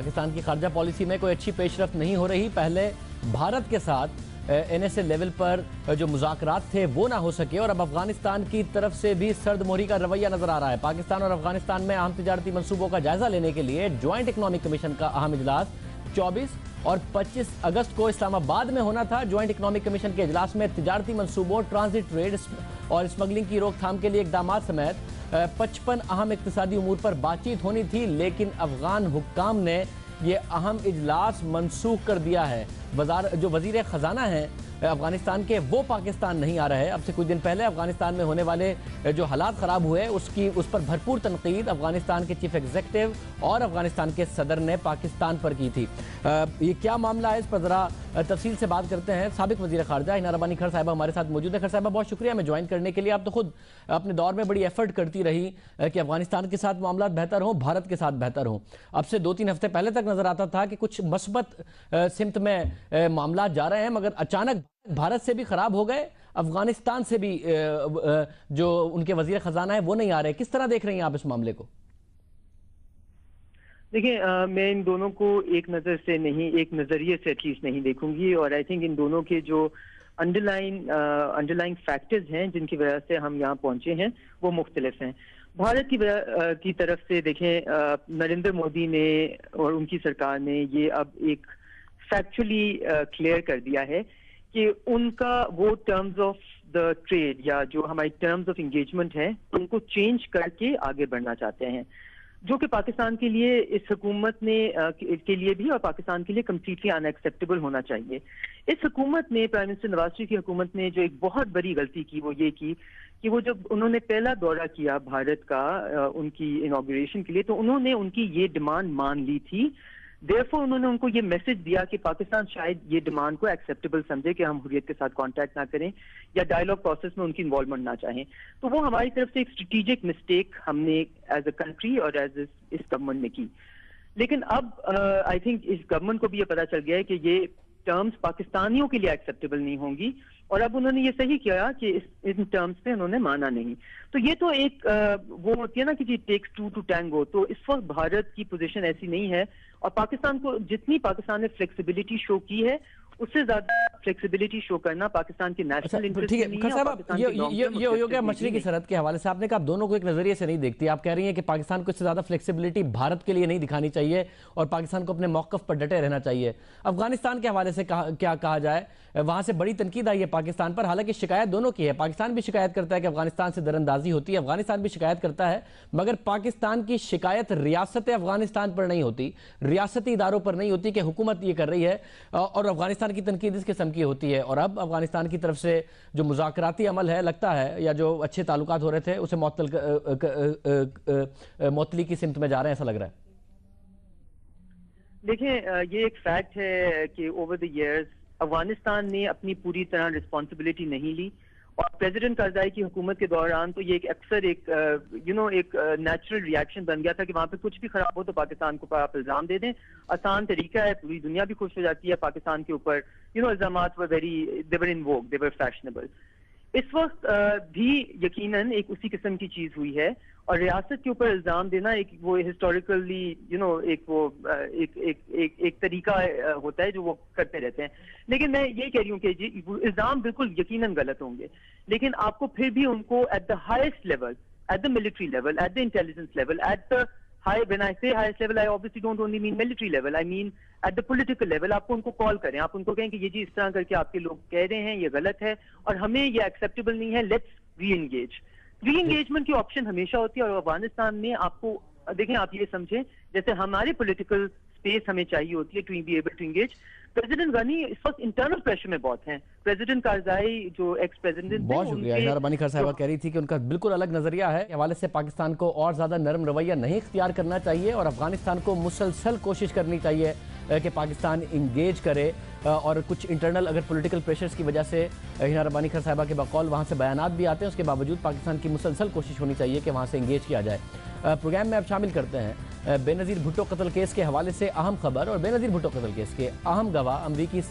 पाकिस्तान की खारजा पॉलिसी में कोई अच्छी पेशरफ्त नहीं हो रही। पहले भारत के साथ NSA लेवल पर जो मुज़ाकरात थे वो ना हो सके और अब अफगानिस्तान की तरफ से भी सर्द मोहरी का रवैया नजर आ रहा है। पाकिस्तान और अफगानिस्तान में अहम तिजारती मंसूबों का जायजा लेने के लिए ज्वाइंट इकनॉमिक कमीशन का अहम इजलास 24 और 25 अगस्त को इस्लामाबाद में होना था। ज्वाइंट इकनॉमिक कमीशन के इजलास में तिजारती मंसूबों, ट्रांजिट ट्रेड और स्मगलिंग की रोकथाम के लिए इकदामात समेत 55 अहम इक्तिसादी उमूर पर बातचीत होनी थी, लेकिन अफगान हुक्काम ने ये अहम इजलास मनसूख कर दिया है। जो वजीर खजाना हैं अफगानिस्तान के, वो पाकिस्तान नहीं आ रहे। अब से कुछ दिन पहले अफगानिस्तान में होने वाले जो हालात ख़राब हुए उस पर भरपूर तनकीद अफगानिस्तान के चीफ एग्जीक्यूटिव और अफगानिस्तान के सदर ने पाकिस्तान पर की थी। ये क्या मामला है, इस पर ज़रा तफसील से बात करते हैं। साबिक वज़ीर ख़ारजा हिना रब्बानी खर साहिबा हमारे साथ मौजूद है। खर साहिबा, बहुत शुक्रिया हमें ज्वाइन करने के लिए। आप तो खुद अपने दौर में बड़ी एफर्ट करती रही कि अफगानिस्तान के साथ मामला बेहतर हों, भारत के साथ बेहतर हों। अब से 2-3 हफ्ते पहले तक नज़र आता था कि कुछ मस्बत सिमत में मामला जा रहे हैं, मगर अचानक भारत से भी खराब हो गए, अफगानिस्तान से भी जो उनके वजीर खजाना है वो नहीं आ रहे। किस तरह देख रही हैं आप इस मामले को? देखिए, मैं इन दोनों को एक नज़र से नहीं, एक नज़रिए से एटलीस्ट नहीं देखूंगी, और आई थिंक इन दोनों के जो अंडरलाइंग फैक्टर्स हैं जिनकी वजह से हम यहाँ पहुंचे हैं वो मुख्तलिफ हैं। भारत की तरफ से देखें, नरेंद्र मोदी ने और उनकी सरकार ने ये अब एक फैक्चुअली क्लियर कर दिया है कि उनका वो टर्म्स ऑफ द ट्रेड या जो हमारी टर्म्स ऑफ एंगेजमेंट है उनको चेंज करके आगे बढ़ना चाहते हैं, जो कि पाकिस्तान के लिए, इस हुकूमत ने के लिए भी और पाकिस्तान के लिए कम्प्लीटली अनएक्सेप्टेबल होना चाहिए। इस हुकूमत ने, प्राइम मिनिस्टर नवाज शरीफ की हुकूमत ने जो एक बहुत बड़ी गलती की वो ये की कि वो जब उन्होंने पहला दौरा किया भारत का उनकी इनॉग्रेशन के लिए, तो उन्होंने उनकी ये डिमांड मान ली थी। देयरफॉर उन्होंने उनको ये मैसेज दिया कि पाकिस्तान शायद ये डिमांड को एक्सेप्टेबल समझे कि हम हुर्रियत के साथ कांटेक्ट ना करें या डायलॉग प्रोसेस में उनकी इन्वॉल्वमेंट ना चाहें। तो वो हमारी तरफ से एक स्ट्रेटेजिक मिस्टेक हमने एज अ कंट्री और एज इस गवर्नमेंट ने की। लेकिन अब आई थिंक इस गवर्नमेंट को भी ये पता चल गया है कि ये टर्म्स पाकिस्तानियों के लिए एक्सेप्टेबल नहीं होंगी, और अब उन्होंने ये सही किया कि इन टर्म्स पे उन्होंने माना नहीं। तो ये तो एक वो होती है ना कि जी टेक्स टू टू टैंगो। तो इस वक्त भारत की पोजीशन ऐसी नहीं है, और पाकिस्तान को जितनी पाकिस्तान ने फ्लेक्सिबिलिटी शो की है उससे ज्यादा फ्लेक्सिबिलिटी शो करना पाकिस्तान के नेशनल इंटरेस्ट में नहीं है। ये हो गया मछली की सरहद के हवाले से। आपने कहा आप दोनों को एक नजरिए से नहीं देखती। आप कह रही हैं कि पाकिस्तान को इससे ज्यादा फ्लेक्सिबिलिटी भारत के लिए नहीं दिखानी चाहिए और पाकिस्तान को अपने मौकफ पर डटे रहना चाहिए। अफगानिस्तान के हवाले से क्या कहा जाए, वहां से बड़ी तनकीद आई है पाकिस्तान पर, हालांकि शिकायत दोनों की है। पाकिस्तान भी शिकायत करता है कि अफगानिस्तान से दरअंदाजी होती है, अफगानिस्तान भी शिकायत करता है, मगर पाकिस्तान की शिकायत रियासत अफगानिस्तान पर नहीं होती, रियासती इदारों पर नहीं होती कि हुकूमत ये कर रही है, और अफगानिस्तान की तनकीद इस किस्म की होती है। और अब अफगानिस्तान की तरफ से जो मुज़ाकराती अमल है, लगता है, या जो अच्छे ताल्लुकात हो रहे थे उसे मुअत्तली की सिमत में जा रहे हैं, ऐसा लग रहा है। देखिए, ये एक फैक्ट है कि ओवर द इयर्स अफगानिस्तान ने अपनी पूरी तरह रिस्पॉन्सिबिलिटी नहीं ली, और प्रेसिडेंट करजाई की हुकूमत के दौरान तो ये एक अक्सर एक नेचुरल रिएक्शन बन गया था कि वहां पे कुछ भी खराब हो तो पाकिस्तान को आप इल्जाम दे दें। आसान तरीका है, पूरी दुनिया भी खुश हो जाती है पाकिस्तान के ऊपर। इल्जामात दे वर इन वोग, दे वर फैशनेबल। इस वक्त भी यकीनन एक उसी किस्म की चीज हुई है, और रियासत के ऊपर इल्जाम देना एक वो हिस्टोरिकली एक तरीका होता है जो वो करते रहते हैं। लेकिन मैं ये कह रही हूँ कि इल्जाम बिल्कुल यकीनन गलत होंगे, लेकिन आपको फिर भी उनको at the highest level, at the military level, at the intelligence level, at the when I say highest level, I obviously don't only mean military level, I mean at the political level। आपको उनको call करें, आप उनको कहें कि ये जी इस तरह करके आपके लोग कह रहे हैं, ये गलत है और हमें ये एक्सेप्टेबल नहीं है, लेट्स री एंगेजमेंट की ऑप्शन हमेशा होती है। और अफगानिस्तान में आपको देखें, आप ये समझें जैसे हमारी पॉलिटिकल स्पेस हमें चाहिए होती है to be able to engage. President Ghani इस वक्त इंटरनल प्रेशर में बहुत हैं। प्रेसिडेंट कारजाई जो एक्स प्रेसिडेंट, बहुत शुक्रिया। हिना रब्बानी खर साहिबा कह रही थी कि उनका बिल्कुल अलग नजरिया है, हवाले से पाकिस्तान को और ज्यादा नरम रवैया नहीं इख्तियार करना चाहिए और अफगानिस्तान को मुसलसल कोशिश करनी चाहिए कि पाकिस्तान इंगेज करे, और कुछ इंटरनल अगर पॉलिटिकल प्रेशर्स की वजह से हिना रब्बानी खर साहिबा के बकौल वहाँ से बयानात भी आते हैं, उसके बावजूद पाकिस्तान की मुसलसल कोशिश होनी चाहिए कि वहाँ से इंगेज किया जाए। प्रोग्राम में अब शामिल करते हैं बेनज़ीर भुट्टो कत्ल केस के हवाले से अहम खबर, और बेनज़ीर भुट्टो कत्ल केस के अहम गवाह अमरीकी